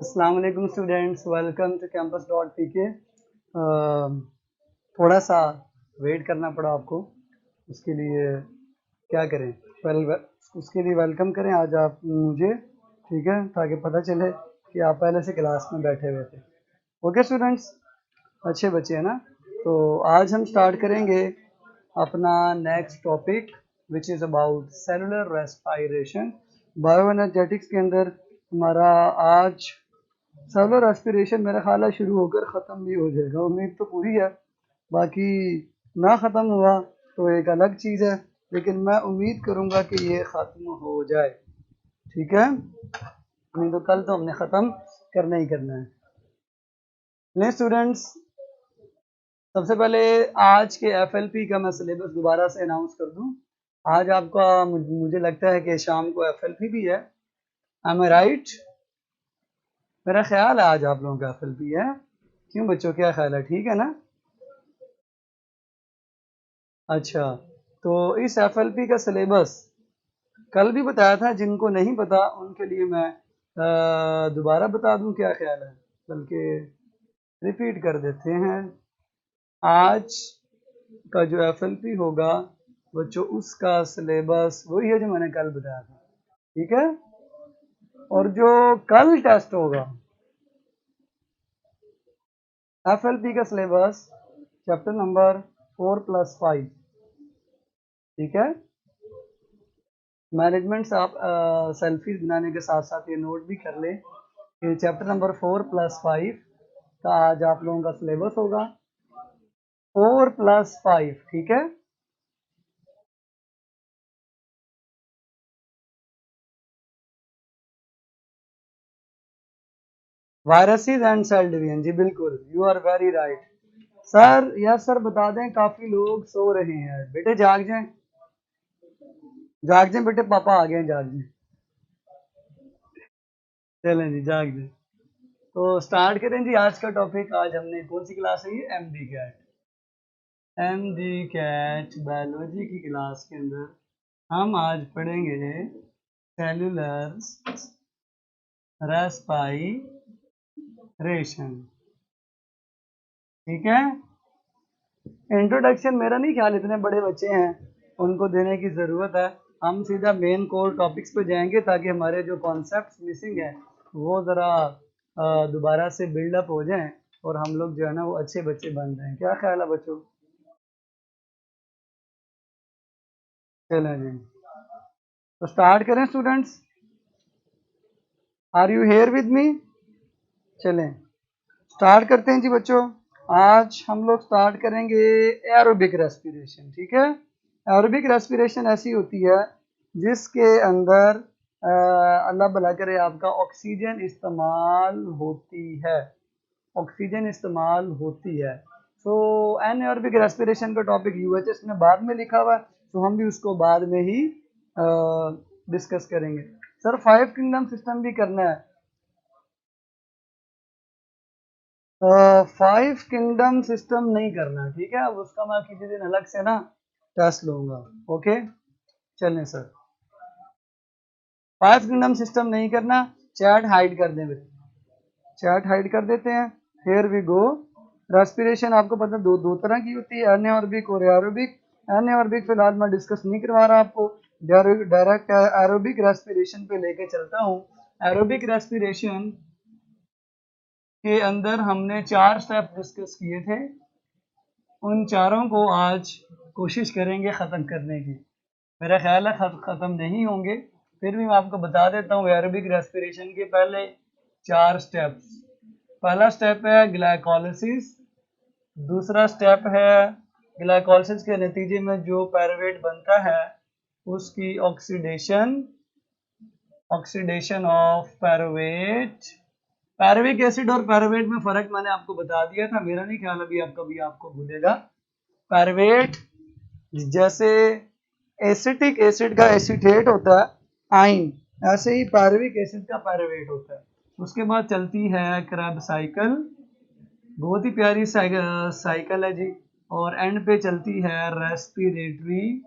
अस्सलाम वालेकुम students, welcome to campus.pk। थोड़ा सा वेट करना पड़ा आपको, उसके लिए क्या करें। उसके लिए वेलकम करें आज आप मुझे, ठीक है, ताकि पता चले कि आप पहले से क्लास में बैठे हुए थे। ओके स्टूडेंट्स, अच्छे बच्चे हैं ना। तो आज हम स्टार्ट करेंगे अपना next topic which is about cellular respiration. Bio energetics के अंदर हमारा आज सेलुलर रेस्पिरेशन मेरा ख्याल है शुरू होकर ख़त्म भी हो जाएगा। उम्मीद तो पूरी है, बाकी ना ख़त्म हुआ तो एक अलग चीज़ है, लेकिन मैं उम्मीद करूँगा कि ये ख़त्म हो जाए, ठीक है। नहीं तो कल तो हमने ख़त्म करना ही करना है। नहीं स्टूडेंट्स, सबसे पहले आज के FLP का मैं सिलेबस दोबारा से अनाउंस कर दूं। आज आपका मुझे लगता है कि शाम को FLP भी है। एम आई राइट? मेरा ख्याल है आज आप लोगों का FLP है। क्यों बच्चों, क्या ख्याल है? ठीक है ना? अच्छा, तो इस FLP का सिलेबस कल भी बताया था, जिनको नहीं पता उनके लिए मैं दोबारा बता दूं, क्या ख्याल है? बल्कि रिपीट कर देते हैं। आज का जो FLP होगा बच्चों, उसका सिलेबस वही है जो मैंने कल बताया था, ठीक है। और जो कल टेस्ट होगा FLP का सिलेबस चैप्टर नंबर 4+5, ठीक है। मैनेजमेंट से आप सेल्फीज बनाने के साथ साथ ये नोट भी कर ले कि चैप्टर नंबर 4+5 का आज आप लोगों का सिलेबस होगा 4+5, ठीक है। वायरसेस एंड सेल डिवीजन, जी बिल्कुल, you are very right sir. Yes sir, बता दें काफी लोग सो रहे हैं। बेटे जाग जाएं, जाग जाएं बेटे, पापा आ गए, जाग जाएं। चलें जी, जाग जाएं। तो स्टार्ट करें जी आज का टॉपिक। आज हमने कौन सी क्लास है? ये MD CAT. MD CAT biology की क्लास के अंदर हम आज पढ़ेंगे सेलुलर रेस्पिरेशन, ठीक है। इंट्रोडक्शन मेरा नहीं ख्याल इतने बड़े बच्चे हैं उनको देने की ज़रूरत है। हम सीधा मेन कोर टॉपिक्स पे जाएंगे ताकि हमारे जो कॉन्सेप्ट्स मिसिंग है वो ज़रा दोबारा से बिल्डअप हो जाएं और हम लोग जो है ना वो अच्छे बच्चे बन जाएं। क्या ख्याल है बच्चों? चलें जी, तो स्टार्ट करें students. Are you here with me? चलें स्टार्ट करते हैं जी बच्चों। आज हम लोग स्टार्ट करेंगे एरोबिक रेस्पिरेशन, ठीक है। एरोबिक रेस्पिरेशन ऐसी होती है जिसके अंदर अल्लाह भला करे आपका ऑक्सीजन इस्तेमाल होती है, ऑक्सीजन इस्तेमाल होती है। सो एनएरोबिक रेस्पिरेशन का टॉपिक UHS में बाद में लिखा हुआ है, तो हम भी उसको बाद में ही डिस्कस करेंगे। सर 5 किंगडम सिस्टम भी करना है। 5 किंगडम सिस्टम नहीं करना, ठीक है। अब उसका मैं किसी दिन अलग से ना टेस्ट लूंगा, ओके। चलें सर, 5 किंगडम सिस्टम नहीं करना। चैट हाइड कर दें, चैट हाइड कर देते हैं। Here we go. रेस्पिरेशन आपको पता है दो तरह की होती है, एनारोबिक और एरोबिक। एनारोबिक फिलहाल मैं डिस्कस नहीं करवा रहा आपको, डायरेक्ट एरोबिक रेस्पिरेशन पे लेके चलता हूँ। एरोबिक रेस्पिरेशन के अंदर हमने 4 स्टेप डिस्कस किए थे, उन चारों को आज कोशिश करेंगे ख़त्म करने की। मेरा ख्याल है ख़त्म नहीं होंगे, फिर भी मैं आपको बता देता हूँ एरोबिक रेस्पिरेशन के पहले 4 स्टेप्स। पहला स्टेप है ग्लाइकोलिसिस, दूसरा स्टेप है ग्लाइकोलिसिस के नतीजे में जो पायरुवेट बनता है उसकी oxidation of pyruvate. Pyruvic acid और पायरुवेट में फ़र्क मैंने आपको बता दिया था, मेरा नहीं ख्याल अभी आपको भूलेगा। पायरुवेट जैसे एसिटिक एसिड का एसीटेट होता है आइन, ऐसे ही पायरुविक एसिड का पायरुवेट होता है। उसके बाद चलती है क्रैब साइकिल, बहुत ही प्यारी साइकिल है जी। और एंड पे चलती है रेस्पिरेटरी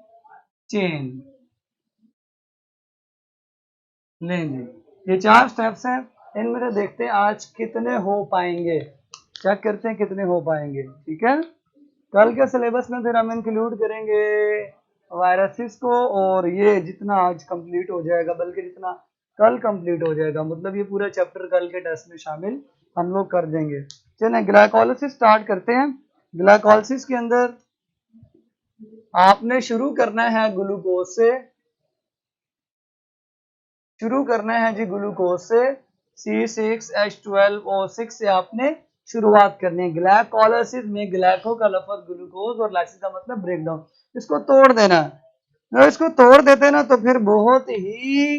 चेन। लें जी, ये 4 स्टेप्स हैं। इनमें से देखते हैं आज कितने हो पाएंगे, चेक करते हैं कितने हो पाएंगे। ठीक है, कल के सिलेबस में फिर हम इंक्लूड करेंगे वायरसेस को, और ये जितना आज कंप्लीट हो जाएगा, बल्कि जितना कल कंप्लीट हो जाएगा, मतलब ये पूरा चैप्टर कल के टेस्ट में शामिल हम लोग कर देंगे। चलिए ग्लाइकोलाइसिस स्टार्ट करते हैं। ग्लाइकोलाइसिस के अंदर आपने शुरू करना है ग्लूकोज से, शुरू करना है जी ग्लूकोज से, C6H12O6 से आपने शुरुआत करनी है। ग्लाइकोलाइसिस में ग्लाइको का लफ्ज ग्लूकोज और लाइसिस का मतलब ब्रेक डाउन, इसको तोड़ देना। जब इसको तोड़ देते हैं ना तो फिर बहुत ही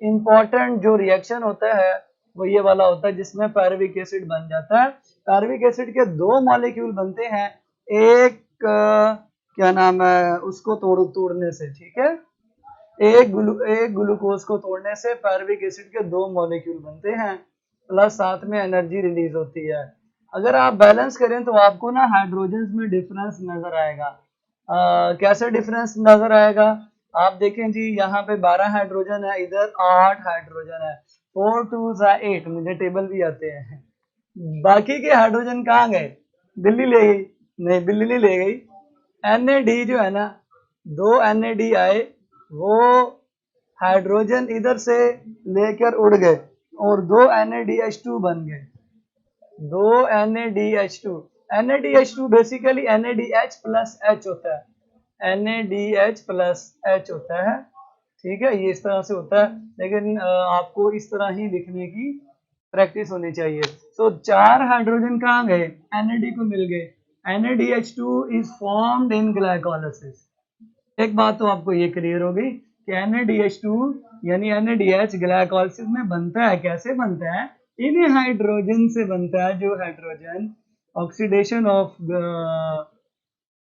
इंपॉर्टेंट जो रिएक्शन होता है वो ये वाला होता है जिसमें पायरुविक एसिड बन जाता है। पायरुविक एसिड के दो मॉलिक्यूल बनते हैं, एक क्या नाम है उसको तोड़ने से, ठीक है, एक ग्लूकोज को तोड़ने से पायरुविक एसिड के दो मॉलिक्यूल बनते हैं, प्लस साथ में एनर्जी रिलीज होती है। अगर आप बैलेंस करें तो आपको ना हाइड्रोजन में डिफरेंस नजर आएगा। कैसे डिफरेंस नजर आएगा, आप देखें जी यहाँ पे 12 हाइड्रोजन है, इधर 8 हाइड्रोजन है, 4 2 8, मुझे टेबल भी आते हैं। बाकी के हाइड्रोजन कहाँ गए, बिल्ली ले गई? नहीं, बिल्ली नहीं ले गई। NAD जो है ना, दो NAD आए, वो हाइड्रोजन इधर से लेकर उड़ गए और दो NADH2 बन गए, दो NADH2। NADH2 basically NADH plus H होता है, NADH प्लस H होता है। ठीक है, ये इस तरह से होता है, लेकिन आपको इस तरह ही लिखने की प्रैक्टिस होनी चाहिए। तो चार हाइड्रोजन कहाँ गए, NAD को मिल गए। NADH2 is formed in glycolysis. एक बात तो आपको ये क्लियर हो गई कि NADH2 यानी NADH ग्लाइकोलाइसिस में बनता है। कैसे बनता है, इन हाइड्रोजन से बनता है, जो हाइड्रोजन ऑक्सीडेशन ऑफ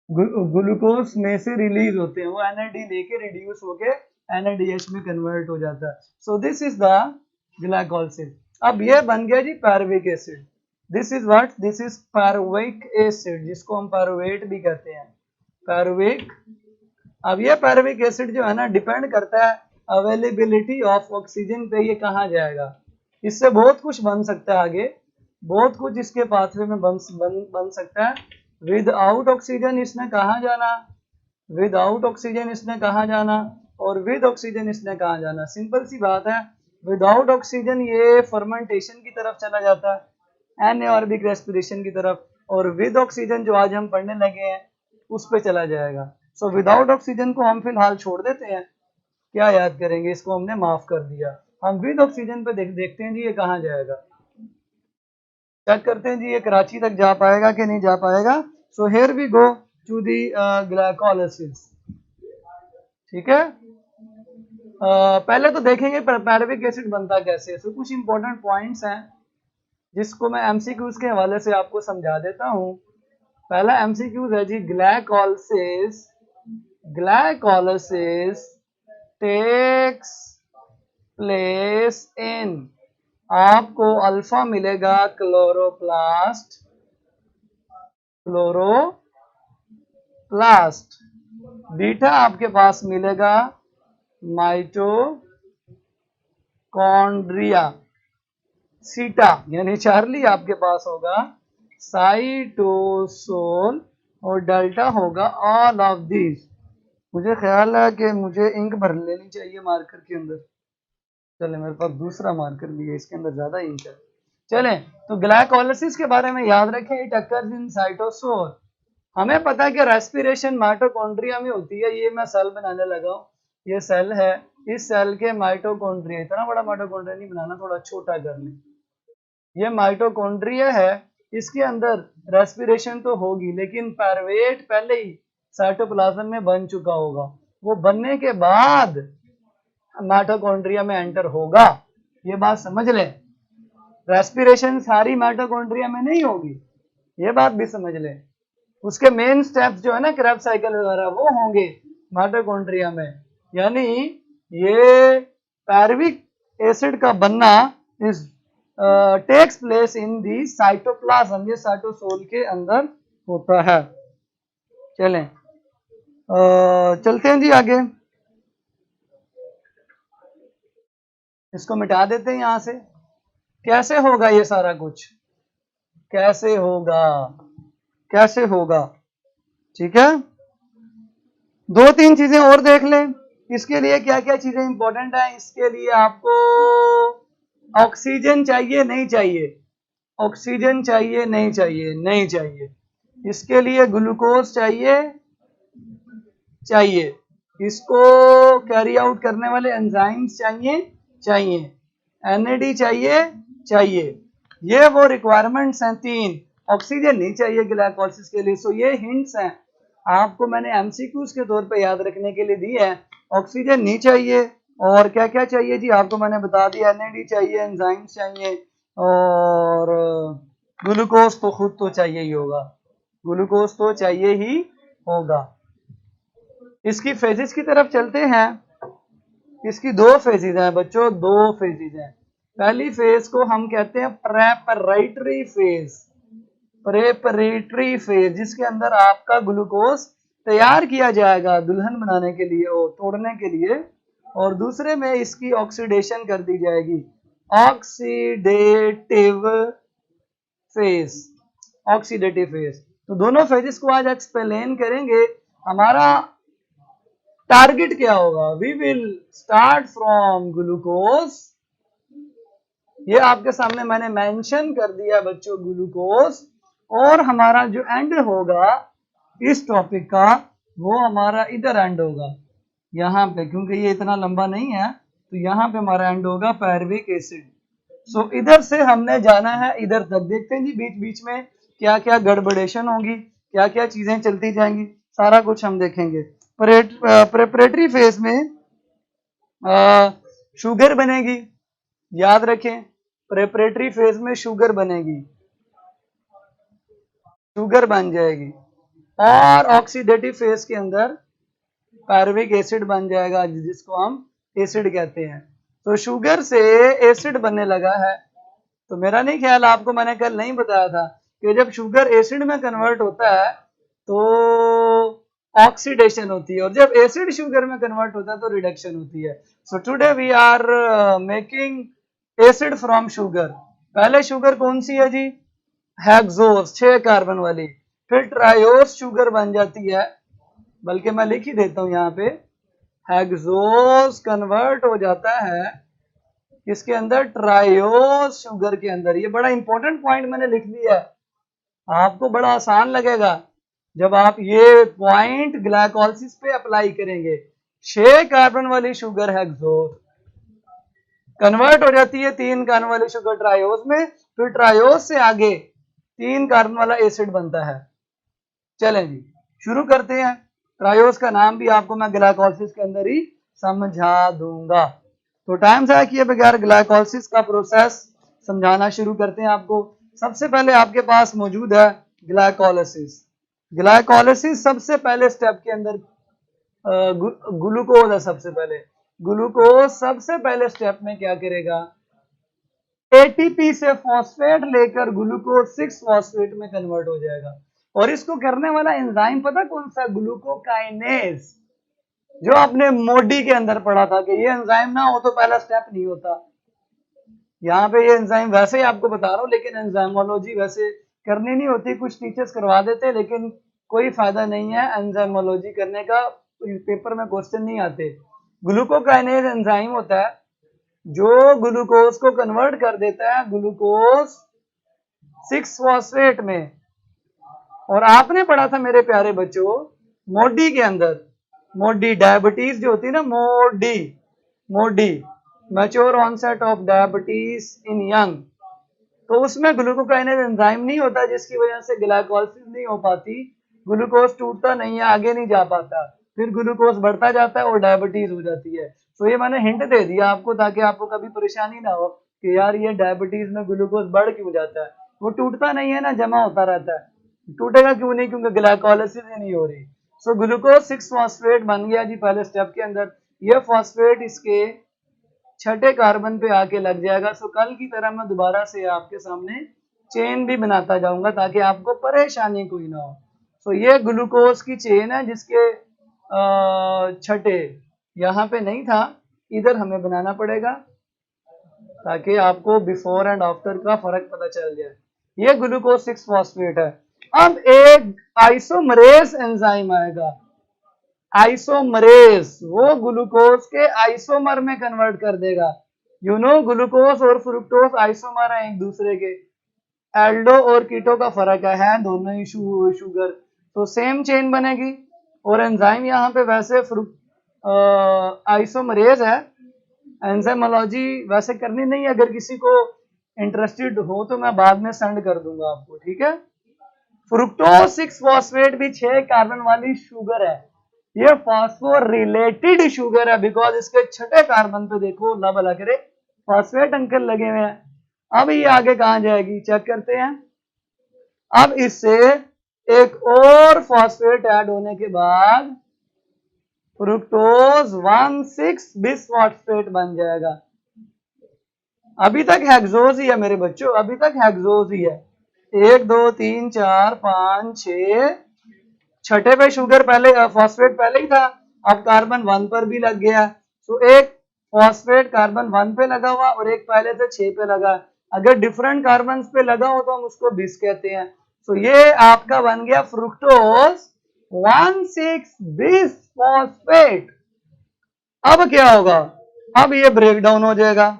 ग्लूकोज में से रिलीज होते हैं, वो NAD लेके रिड्यूस होके NADH में कन्वर्ट हो जाता है। So this is the glycolysis. अब ये बन गया जी pyruvic acid. This is what, this is pyruvic acid, जिसको हम पायरुवेट भी कहते हैं, पायरुविक। अब ये पायरुविक एसिड जो है ना डिपेंड करता है अवेलेबिलिटी ऑफ ऑक्सीजन पे, ये कहाँ जाएगा। इससे बहुत कुछ बन सकता है आगे, बहुत कुछ इसके पाथवे में बन सकता है। विदाउट ऑक्सीजन इसने कहाँ जाना, विदाउट ऑक्सीजन इसने कहाँ जाना, और विद ऑक्सीजन इसने कहाँ जाना। सिंपल सी बात है, विदाउट ऑक्सीजन ये फर्मेंटेशन की तरफ चला जाता है, एनाएरोबिक रेस्पिरेशन की तरफ, और विद ऑक्सीजन जो आज हम पढ़ने लगे हैं उस पे चला जाएगा। सो विदाउट ऑक्सीजन को हम फिलहाल छोड़ देते हैं, क्या याद करेंगे, इसको हमने माफ कर दिया। हम विद ऑक्सीजन पे देखते हैं जी ये कहाँ जाएगा, चेक करते हैं जी ये कराची तक जा पाएगा कि नहीं जा पाएगा। So here we go to the glycolysis. ठीक है, पहले तो देखेंगे पायरुविक एसिड बनता कैसे। सो कुछ इंपॉर्टेंट पॉइंट्स हैं जिसको मैं एमसीक्यूज के हवाले से आपको समझा देता हूं। पहला एमसीक्यूज है जी, glycolysis, glycolysis takes place in, आपको अल्फा मिलेगा क्लोरोप्लास्ट, क्लोरोप्लास्ट, बीटा आपके पास मिलेगा माइटोकॉन्ड्रिया, सीटा यानी चार्ली आपके पास होगा साइटोसोल, और डेल्टा होगा ऑल ऑफ दीज। मुझे ख्याल है कि मुझे इंक भर लेनी चाहिए मार्कर के अंदर। चले, मेरे पास दूसरा मार्कर भी है, इसके अंदर ज्यादा इंक है। चले, तो ग्लाइकोलाइसिस के बारे में याद रखें, इट अकर्स इन साइटोसोल। हमें पता है कि रेस्पिरेशन माइटोकॉन्ड्रिया में होती है। ये मैं सेल बनाने लगा हूँ, ये सेल है, इस सेल के माइटोकॉन्ड्रिया, इतना बड़ा माइटोकॉन्ड्रिया नहीं बनाना, थोड़ा छोटा कर लें। ये माइटोकॉन्ड्रिया है, इसके अंदर रेस्पिरेशन तो होगी, लेकिन पायरुवेट पहले ही साइटोप्लाज्म में बन चुका होगा, वो बनने के बाद माइटोकॉन्ड्रिया में एंटर होगा। ये बात समझ लें, रेस्पिरेशन सारी माइटोकॉन्ड्रिया में नहीं होगी, ये बात भी समझ लें। उसके मेन स्टेप्स जो है ना, क्रेब्स साइकिल वगैरह, वो होंगे माइटोकॉन्ड्रिया में। यानी ये पायरुविक एसिड का बनना इस takes place in the cytoplasm, ये साइटोसोल के अंदर होता है। चलें, चलते हैं जी आगे, इसको मिटा देते हैं यहां से। कैसे होगा ये सारा कुछ, कैसे होगा, कैसे होगा, ठीक है। दो तीन चीजें और देख लें। इसके लिए क्या क्या चीजें इंपॉर्टेंट है। इसके लिए आपको ऑक्सीजन चाहिए नहीं चाहिए, ऑक्सीजन चाहिए नहीं चाहिए, नहीं चाहिए। इसके लिए ग्लूकोज चाहिए, चाहिए। इसको कैरी आउट करने वाले एंजाइम्स चाहिए, चाहिए। एनएडी चाहिए, चाहिए। ये वो रिक्वायरमेंट्स हैं तीन। ऑक्सीजन नहीं चाहिए ग्लाइकोलाइसिस के लिए। सो ये हिंट्स हैं आपको, मैंने एमसीक्यूज के तौर पे याद रखने के लिए दी है। ऑक्सीजन नहीं चाहिए और क्या क्या चाहिए जी आपको मैंने बता दिया। एनएडी चाहिए, एंजाइम्स चाहिए और ग्लूकोज तो खुद तो चाहिए ही होगा, ग्लूकोज तो चाहिए ही होगा। इसकी फेजेस की तरफ चलते हैं। इसकी दो फेजेस हैं बच्चों, दो फेजेस हैं। पहली फेज को हम कहते हैं प्रेपरेटरी फेज, प्रेपरेटरी फेज, जिसके अंदर आपका ग्लूकोज तैयार किया जाएगा दुल्हन बनाने के लिए और तोड़ने के लिए। और दूसरे में इसकी ऑक्सीडेशन कर दी जाएगी, ऑक्सीडेटिव फेज, ऑक्सीडेटिव फेज। तो दोनों फेजेस को आज एक्सप्लेन करेंगे। हमारा टारगेट क्या होगा, we will start from glucose, ये आपके सामने मैंने मेंशन कर दिया बच्चों, ग्लूकोज। और हमारा जो एंड होगा इस टॉपिक का वो हमारा इधर एंड होगा, यहाँ पे, क्योंकि ये इतना लंबा नहीं है तो यहाँ पे हमारा एंड होगा पायरुविक एसिड। सो इधर से हमने जाना है इधर तक। देखते हैं जी बीच बीच में क्या क्या गड़बड़ेशन होगी, क्या क्या चीजें चलती जाएंगी, सारा कुछ हम देखेंगे। प्रेपरेटरी फेज में शुगर बनेगी, याद रखें। प्रेपरेटरी फेज में शुगर बनेगी, शुगर बन जाएगी। और ऑक्सीडेटिव फेज के अंदर पायरुविक एसिड बन जाएगा, जिसको हम एसिड कहते हैं। तो शुगर से एसिड बनने लगा है। तो मेरा नहीं ख्याल, आपको मैंने कल नहीं बताया था कि जब शुगर एसिड में कन्वर्ट होता है तो ऑक्सीडेशन होती है, और जब एसिड शुगर में कन्वर्ट होता है तो रिडक्शन होती है। So today we are making acid from sugar. पहले शुगर कौन सी है जी, हेक्सोस, 6 कार्बन वाली। फिर ट्रायोस शुगर बन जाती है, बल्कि मैं लिख ही देता हूं यहाँ पे, हेक्सोस कन्वर्ट हो जाता है इसके अंदर ट्रायोस शुगर के अंदर। ये बड़ा इंपॉर्टेंट पॉइंट मैंने लिख दिया है, आपको बड़ा आसान लगेगा जब आप ये पॉइंट ग्लाइकोलाइसिस पे अप्लाई करेंगे। 6 कार्बन वाली शुगर हेक्सोस कन्वर्ट हो जाती है 3 कार्बन वाली शुगर ट्रायोस में, फिर ट्रायोस से आगे 3 कार्बन वाला एसिड बनता है। चलें जी शुरू करते हैं। ट्रायोस का नाम भी आपको मैं ग्लाइकोलाइसिस के अंदर ही समझा दूंगा। तो टाइम ज़ाया किए बगैर ग्लाइकोलाइसिस का प्रोसेस समझाना शुरू करते हैं आपको। सबसे पहले आपके पास मौजूद है ग्लाइकोलाइसिस। ग्लाइकोलाइसिस सबसे पहले स्टेप के अंदर ग्लूकोज है। सबसे पहले ग्लूकोज सबसे पहले स्टेप में क्या करेगा, एटीपी से फॉस्फेट लेकर ग्लूकोज 6 फॉस्फेट में कन्वर्ट हो जाएगा। और इसको करने वाला एंजाइम पता कौन सा, ग्लूकोकाइनेज, जो आपने मोडी के अंदर पढ़ा था कि ये एंजाइम ना हो तो पहला स्टेप नहीं होता। यहाँ पे ये एंजाइम वैसे ही आपको बता रहा हूँ, लेकिन एंजाइमोलॉजी वैसे करनी नहीं होती, कुछ टीचर्स करवा देते, लेकिन कोई फायदा नहीं है एंजाइमोलॉजी करने का, पेपर में क्वेश्चन नहीं आते। ग्लूकोकाइनेज एंजाइम होता है जो ग्लूकोज को कन्वर्ट कर देता है ग्लूकोज 6 फॉस्फेट में। और आपने पढ़ा था मेरे प्यारे बच्चों मोडी के अंदर, मोडी डायबिटीज जो होती है ना, MODY, MODY mature onset of diabetes in young, तो उसमें ग्लूकोकाइनेज एंजाइम नहीं होता, जिसकी वजह से ग्लाइकोलाइसिस नहीं हो पाती, ग्लूकोज टूटता नहीं है, आगे नहीं जा पाता, फिर ग्लूकोज बढ़ता जाता है और डायबिटीज हो जाती है। तो ये मैंने हिंट दे दिया आपको ताकि आपको कभी परेशानी ना हो कि यार ये डायबिटीज में ग्लूकोज बढ़ क्यों जाता है। वो टूटता नहीं है ना, जमा होता रहता है। टूटेगा क्यों नहीं, क्योंकि ग्लाइकोलाइसिस ही नहीं हो रही। सो ग्लूकोज 6 फॉस्फेट बन गया जी पहले स्टेप के अंदर। ये फॉस्फेट इसके 6ठे कार्बन पे आके लग जाएगा। सो कल की तरह मैं दोबारा से आपके सामने चेन भी बनाता जाऊंगा ताकि आपको परेशानी कोई ना हो। सो ये ग्लूकोज की चेन है जिसके 6ठे यहाँ पे नहीं था, इधर हमें बनाना पड़ेगा। ताकि आपको बिफोर एंड आफ्टर का फर्क पता चल जाए। ये ग्लूकोज 6 फॉस्फेट है। अब एक आइसोमरेज एंजाइम आएगा, आइसोमरेज, वो ग्लूकोज के आइसोमर में कन्वर्ट कर देगा। यू नो ग्लूकोज और फ्रुक्टोज आइसोमर है एक दूसरे के, एल्डो और कीटो का फर्क है दोनों ही शुगर, तो सेम चेन बनेगी। और एंजाइम यहाँ पे वैसे आइसोमरेज है, एंजाइमोलॉजी वैसे करनी नहीं है, अगर किसी को इंटरेस्टेड हो तो मैं बाद में सेंड कर दूंगा आपको, ठीक है। फ्रुक्टोज 6 फॉस्फेट भी 6 कार्बन वाली शुगर है, ये फॉस्फोरिलेटेड शुगर है, बिकॉज इसके छठे कार्बन पे देखो ला भला करे फॉस्फेट अंकल लगे हुए हैं। अब ये आगे कहां जाएगी चेक करते हैं। अब इससे एक और फॉस्फेट ऐड होने के बाद फ्रुक्टोज 1,6 बिस फॉस्फेट बन जाएगा। अभी तक हेक्सोज ही है मेरे बच्चों, अभी तक हेक्सोज ही है। 1 2 3 4 5 6, छठे पे शुगर पहले फॉस्फेट पहले ही था, अब कार्बन 1 पर भी लग गया, तो एक फॉस्फेट कार्बन 1 पे लगा हुआ और एक पहले से 6 पे लगा। अगर डिफरेंट कार्बन पे लगा हो तो हम उसको बिस कहते हैं। तो ये आपका बन गया फ्रुक्टोज 1,6 बिस फॉस्फेट। अब क्या होगा, अब ये ब्रेक डाउन हो जाएगा।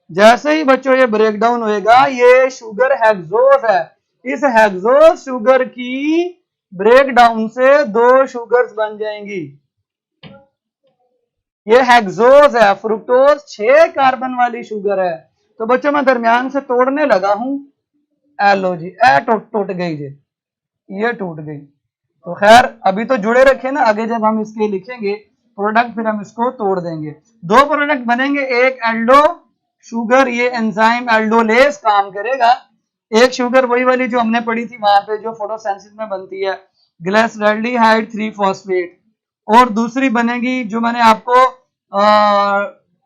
जैसे ही बच्चों ये ब्रेक डाउन होएगा, ये शुगर हेक्सोज है, इस हेक्सोज शुगर की ब्रेक डाउन से 2 शुगर्स बन जाएंगी। ये हेक्सोज है, फ्रुक्टोज 6 कार्बन वाली शुगर है। तो बच्चों मैं दरमियान से तोड़ने लगा हूं, एलो जी ए टूट गई जी, ये टूट गई। तो खैर अभी तो जुड़े रखे ना, आगे जब हम इसके लिखेंगे प्रोडक्ट फिर हम इसको तोड़ देंगे। 2 प्रोडक्ट बनेंगे, एक एल्डो शुगर, ये एंजाइम एल्डोलेस काम करेगा। एक शुगर वही वाली जो हमने पढ़ी थी वहां पे जो फोटोसिंथेसिस में बनती है, ग्लिसरॉल्डिहाइड 3 फॉस्फेट। और दूसरी बनेगी जो मैंने आपको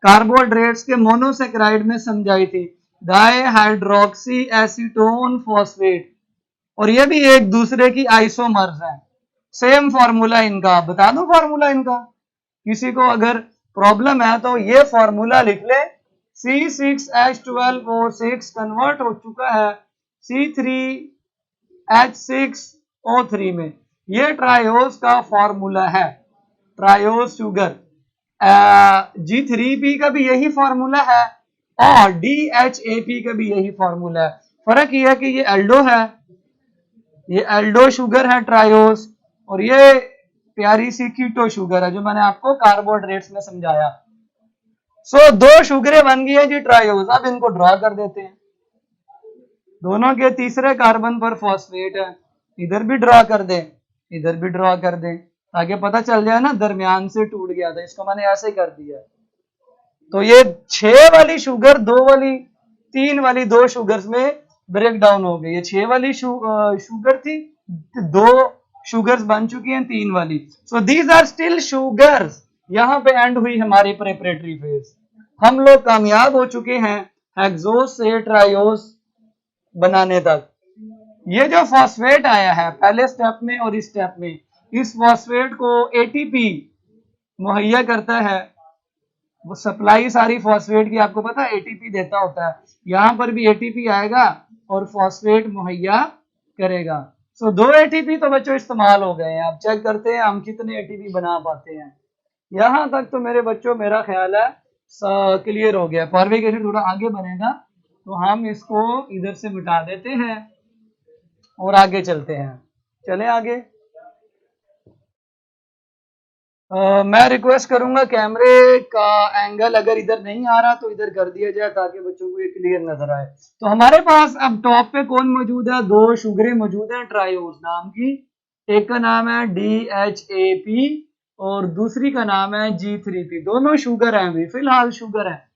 कार्बोहाइड्रेट्स के मोनोसेक्राइड में समझाई थी, डाइहाइड्रोक्सी एसीटोन फॉस्फेट। और ये भी एक दूसरे की आइसोमर्स हैं, सेम फॉर्मूला इनका। बता दूं फॉर्मूला इनका, किसी को अगर प्रॉब्लम है तो ये फॉर्मूला लिख ले, C6H12O6 कन्वर्ट हो चुका है C3H6O3 में, ये ट्रायोज का फॉर्मूला है, ट्रायोज शुगर। G3P का भी यही फॉर्मूला है और DHAP का भी यही फॉर्मूला है। फर्क यह है कि ये एल्डो है, ये एल्डो शुगर है ट्रायोस, और ये प्यारी सी कीटो शुगर है जो मैंने आपको कार्बोहाइड्रेट्स में समझाया। सो 2 शुगरें बन गई है जी ट्रायोस। अब इनको ड्रॉ कर देते हैं, दोनों के तीसरे कार्बन पर फॉस्फेट है, इधर भी ड्रॉ कर दें इधर भी ड्रॉ कर दें, ताकि पता चल जाए ना दरमियान से टूट गया था, इसको मैंने ऐसे कर दिया। तो ये 6 वाली शुगर 2 वाली 3 वाली 2 शुगर्स में ब्रेक डाउन हो गई। ये 6 वाली शुगर थी, 2 शुगर्स बन चुकी हैं 3 वाली। So these are still sugars. यहां पे एंड हुई हमारी प्रेपरेटरी फेज, हम लोग कामयाब हो चुके हैं हेक्सोज से ट्रायोज बनाने तक। ये जो फॉस्फेट आया है पहले स्टेप में और इस स्टेप में, इस फॉस्फेट को एटीपी मुहैया करता है, वो सप्लाई सारी फॉस्फेट की आपको पता है एटीपी देता होता है, यहां पर भी एटीपी आएगा और फॉस्फेट मुहैया करेगा। सो 2 एटीपी तो बच्चों इस्तेमाल हो गए हैं। अब चेक करते हैं हम कितने एटीपी बना पाते हैं। यहां तक तो मेरे बच्चों मेरा ख्याल है क्लियर हो गया। फॉरवर्ड एसिड थोड़ा आगे बनेगा तो हम इसको इधर से मिटा देते हैं और आगे चलते हैं। चलें आगे। मैं रिक्वेस्ट करूंगा कैमरे का एंगल अगर इधर नहीं आ रहा तो इधर कर दिया जाए ताकि बच्चों को ये क्लियर नजर आए। तो हमारे पास अब टॉप पे कौन मौजूद है, 2 शुगरें मौजूद हैं ट्रायोज नाम की। एक का नाम है DHAP और दूसरी का नाम है G3P। दोनों शुगर हैं, अभी फिलहाल शुगर है।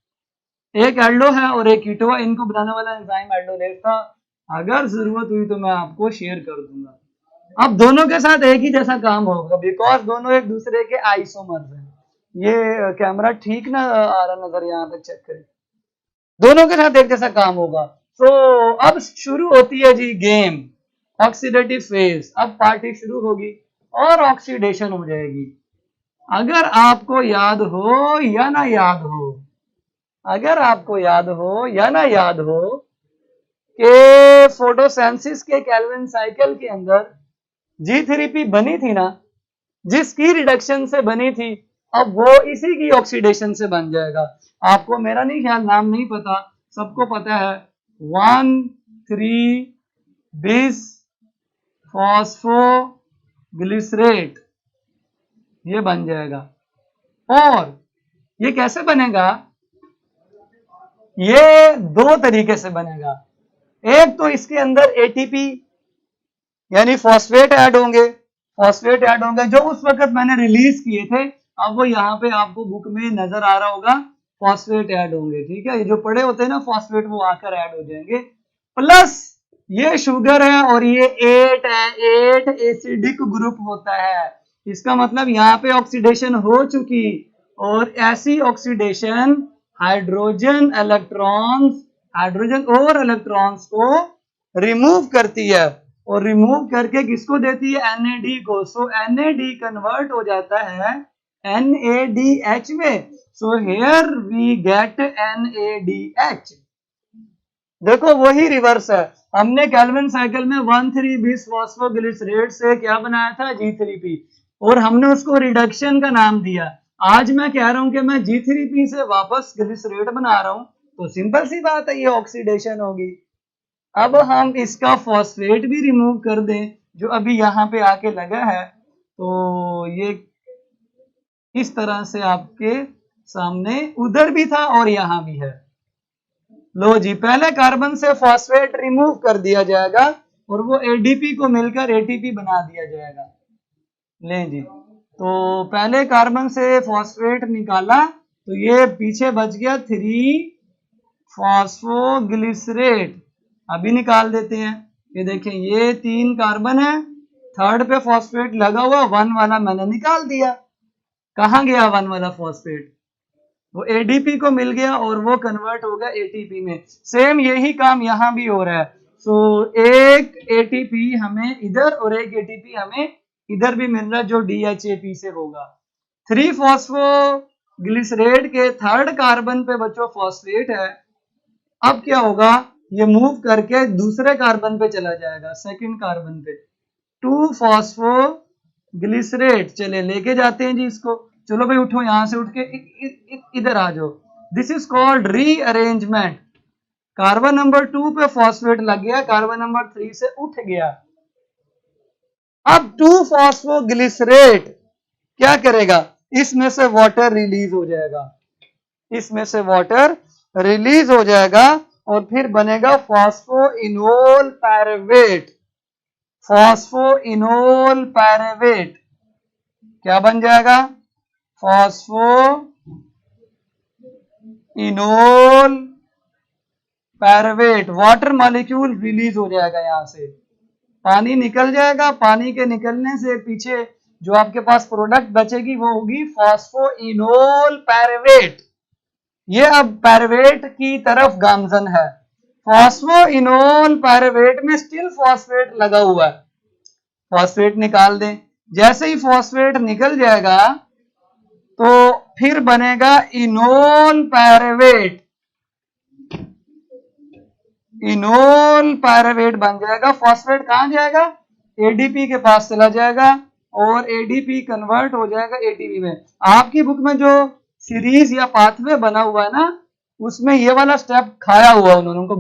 एक एल्डो है और एक कीटो है। इनको बनाने वाला एंजाइम एल्डोलेस था, अगर जरूरत हुई तो मैं आपको शेयर कर दूंगा। अब दोनों के साथ एक ही जैसा काम होगा बिकॉज दोनों एक दूसरे के आइसोमर्स हैं। ये कैमरा ठीक ना आ रहा नजर, यहाँ तक चेक करें, दोनों के साथ एक जैसा काम होगा। तो अब शुरू होती है जी गेम, ऑक्सीडेटिव फेज। अब पार्टी शुरू होगी और ऑक्सीडेशन हो जाएगी। अगर आपको याद हो या ना याद हो, अगर आपको याद हो या ना याद हो कि फोटोसिंथेसिस के केल्विन साइकिल के अंदर G3P बनी थी ना, जिसकी रिडक्शन से बनी थी, अब वो इसी की ऑक्सीडेशन से बन जाएगा। आपको मेरा नहीं ख्याल, नाम नहीं पता, सबको पता है 1,3-bis फॉस्फोग्लिसरेट, ये बन जाएगा। और ये कैसे बनेगा? ये दो तरीके से बनेगा। एक तो इसके अंदर एटीपी यानी फॉस्फेट ऐड होंगे, जो उस वक्त मैंने रिलीज किए थे, अब वो यहाँ पे आपको बुक में नजर आ रहा होगा, फॉस्फेट ऐड होंगे। ठीक है, ये जो पड़े होते हैं ना फॉस्फेट, वो आकर ऐड हो जाएंगे। प्लस ये शुगर है और ये 8 है, 8 एसिडिक ग्रुप होता है। इसका मतलब यहाँ पे ऑक्सीडेशन हो चुकी, और ऐसी ऑक्सीडेशन हाइड्रोजन और इलेक्ट्रॉन्स को रिमूव करती है, और रिमूव करके किसको देती है? NAD को। सो NAD कन्वर्ट हो जाता है NADH में। So here we get NADH। देखो वही रिवर्स है, हमने केल्विन साइकिल में 1,3-bis फॉस्फोग्लिसरेट से क्या बनाया था? G3P, और हमने उसको रिडक्शन का नाम दिया। आज मैं कह रहा हूं कि मैं G3P से वापस ग्लिसरेट बना रहा हूं, तो सिंपल सी बात है, ये ऑक्सीडेशन होगी। अब हम इसका फॉस्फेट भी रिमूव कर दें जो अभी यहाँ पे आके लगा है, तो ये इस तरह से आपके सामने उधर भी था और यहाँ भी है। लो जी, पहले कार्बन से फॉस्फेट रिमूव कर दिया जाएगा और वो एडीपी को मिलकर एटीपी बना दिया जाएगा। ले जी, तो पहले कार्बन से फॉस्फेट निकाला तो ये पीछे बच गया 3-फॉस्फोग्लिसरेट। अभी निकाल देते हैं। ये देखें, ये 3 कार्बन है, थर्ड पे फॉस्फेट लगा हुआ, 1 वाला मैंने निकाल दिया। कहाँ गया 1 वाला फॉस्फेट? वो एडीपी को मिल गया और वो कन्वर्ट होगा एटीपी में। सेम यही काम यहाँ भी हो रहा है। सो एक एटीपी हमें इधर और एक एटीपी हमें इधर भी मिल रहा है, जो DHAP से होगा। 3-फॉस्फोग्लिसरेट के थर्ड कार्बन पे बच्चों फॉस्फेट है। अब क्या होगा? ये मूव करके दूसरे कार्बन पे चला जाएगा, सेकंड कार्बन पे। 2-फॉस्फोग्लिसरेट, चले लेके जाते हैं जी इसको। चलो भाई उठो, यहां से उठ के इधर आ जाओ। This is called rearrangement. Carbon number 2 पे फॉस्फेट लग गया, कार्बन नंबर 3 से उठ गया। अब 2-फॉस्फोग्लिसरेट क्या करेगा? इसमें से वाटर रिलीज हो जाएगा, इसमें से वाटर रिलीज हो जाएगा और फिर बनेगा फॉस्फोइनोल पैरावेट। फॉस्फोइनोल पैरावेट क्या बन जाएगा? Phosphoenol paravet. Water molecule release हो जाएगा, यहां से पानी निकल जाएगा। पानी के निकलने से पीछे जो आपके पास प्रोडक्ट बचेगी वो होगी फॉस्फोइनोल पैरावेट। ये अब पैरावेट की तरफ गामजन है। फॉस्फोइनोल पैरावेट में स्टिल फॉस्फेट लगा हुआ है, फॉस्फेट निकाल दें। जैसे ही फॉस्फेट निकल जाएगा तो फिर बनेगा इनोल पैरावेट। इनोल पैरावेट बन जाएगा। फॉस्फेट कहां जाएगा? एडीपी के पास चला जाएगा और एडीपी कन्वर्ट हो जाएगा एटीपी में। आपकी बुक में जो सीरीज या पाथवे बना हुआ है ना, उसमें ये वाला स्टेप खाया हुआ उन्होंने। उनको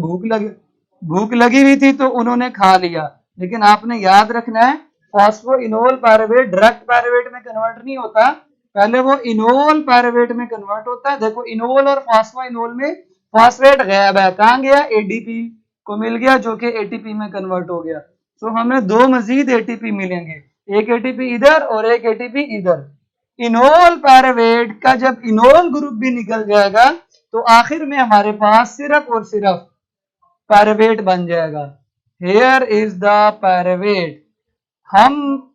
भूख लगी हुई थी तो उन्होंने खा लिया। लेकिन आपने याद रखना है, फॉस्फोइनोल पैरावेट डायरेक्ट पैरावेट में कन्वर्ट नहीं होता, पहले वो इनोल पैरावेट में कन्वर्ट होता है। देखो, इनोल और फॉस्फोइनोल में फॉस्फेट गायब है, कहां गया? एडीपी को मिल गया, जो कि एटीपी में कन्वर्ट हो गया। तो हमें 2 मजीद एटीपी मिलेंगे, एक एटीपी इधर और एक एटीपी इधर। इनोल पैरावेट का जब इनोल ग्रुप भी निकल जाएगा तो आखिर में हमारे पास सिर्फ और सिर्फ पैरावेट बन जाएगा। Here is the paravet. हम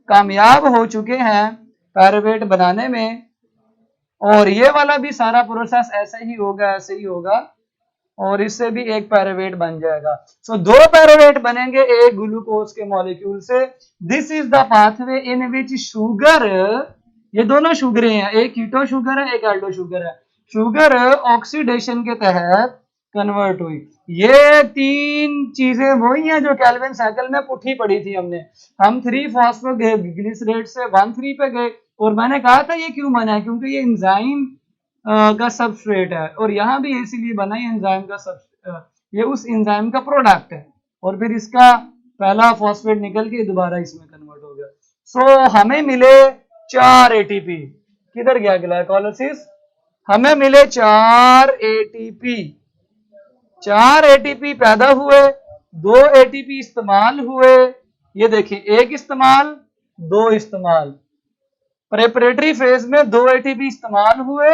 कामयाब हो चुके हैं पैरावेट बनाने में, और ये वाला भी सारा प्रोसेस ऐसे ही होगा, ऐसे ही होगा, और इससे भी एक पैरावेट बन जाएगा। सो 2 पैरावेट बनेंगे एक ग्लूकोज के मॉलिक्यूल से। This is the pathway in which sugar, ये दोनों शुगरें हैं, एक कीटो शुगर है एक एल्डो शुगर है। शुगर ऑक्सीडेशन के तहत कन्वर्ट हुई। ये तीन चीजें वही हैं जो केल्विन साइकिल में पुठी पड़ी थी हमने। हम 3-फॉस्फोग्लिसरेट से 1,3 पे गए और मैंने कहा था ये क्यों बना है, क्योंकि ये एंजाइम का सबस्ट्रेट है और यहाँ भी इसीलिए बना है एंजाइम का ये उस एंजाइम का प्रोडक्ट है और फिर इसका पहला फॉस्फेट निकल के दोबारा इसमें कन्वर्ट हो गया। सो हमें मिले 4 एटीपी। किधर गया ग्लाइकोलाइसिस? हमें मिले 4 एटीपी। 4 एटीपी पैदा हुए, 2 एटीपी इस्तेमाल हुए। ये देखिए, एक इस्तेमाल, 2 इस्तेमाल। प्रेपरेटरी फेज में 2 एटीपी इस्तेमाल हुए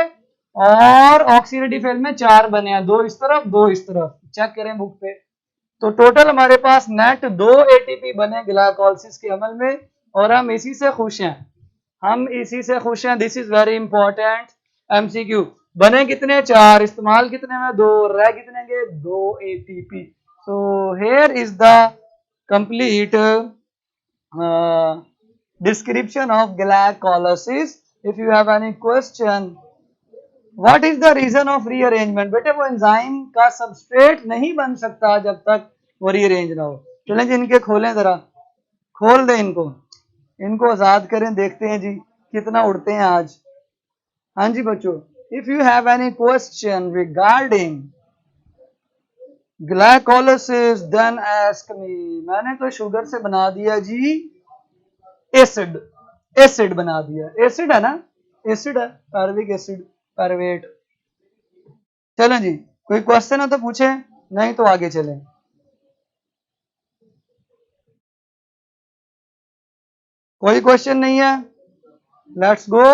और ऑक्सीडेटिव फेज में 4 बने हैं, 2 इस तरफ 2 इस तरफ। चेक करें बुक पे। तो टोटल हमारे पास नेट 2 एटीपी बने ग्लाइकोलाइसिस के अमल में और हम इसी से खुश हैं। हम इसी से खुश हैं। This is very important MCQ. बने कितने? 4। इस्तेमाल कितने में? 2। रह कितने के? 2 ATP. So here is the complete description of glycolysis. If you have any question, what is the reason of rearrangement? बेटे वो एंजाइम का सबस्ट्रेट नहीं बन सकता जब तक वो रीअरेंज ना हो। चलें जी, इनके खोलें, जरा खोल दें इनको, इनको आजाद करें, देखते हैं जी कितना उड़ते हैं आज। हाँ जी बच्चों, if you have any question regarding glycolysis then ask me. मैंने तो शुगर से बना दिया जी एसिड, एसिड बना दिया। एसिड है ना, एसिड है, पायरुविक एसिड, पायरुवेट। चलें जी, कोई क्वेश्चन है तो पूछे, नहीं तो आगे चलें। कोई क्वेश्चन नहीं है? Let's go.